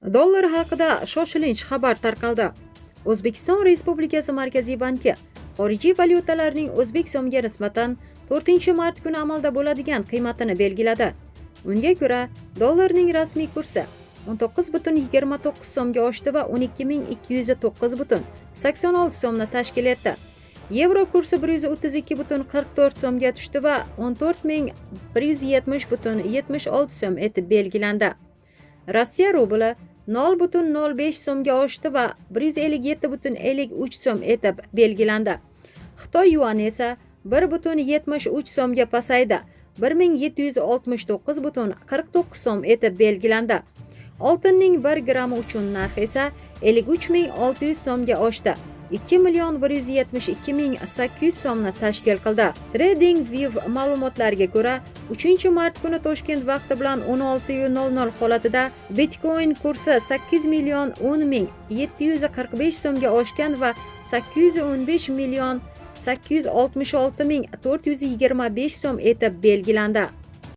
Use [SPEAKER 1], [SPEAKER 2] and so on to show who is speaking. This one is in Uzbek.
[SPEAKER 1] Dollar haqida shoshilinch xabar tarqaldi. O'zbekiston Respublikasi Markaziy banki xorijiy valyutalarning o'zbek so'miga nisbatan 4-mart kuni amalda bo'ladigan qiymatini belgiladi. Unga ko'ra, dollarning rasmiy kursi 19,29 so'mga oshdi va 12.209,86 so'mni tashkil etdi. Yevro kursi 132,44 so'mga tushdi va 14.170,76 so'm etib belgilandi. Rossiya rubli 0,05 so'mga oshdi va 157,53 so'm etib belgilandi. Xitoy yuani esa 1,73 so'mga pasaydi, 1769,49 so'm etib belgilandi. Oltinning 1 grammi uchun narxi esa 53.600 so'mga oshdi, 2.172.800 so'mni tashkil qildi. TradingView ma'lumotlariga ko'ra, 3-mart kuni Toshkent vaqti bilan 16:00 holatida Bitcoin kursi 8.010.745 so'mga oshgan va 815.866.425 so'm etib belgilandi.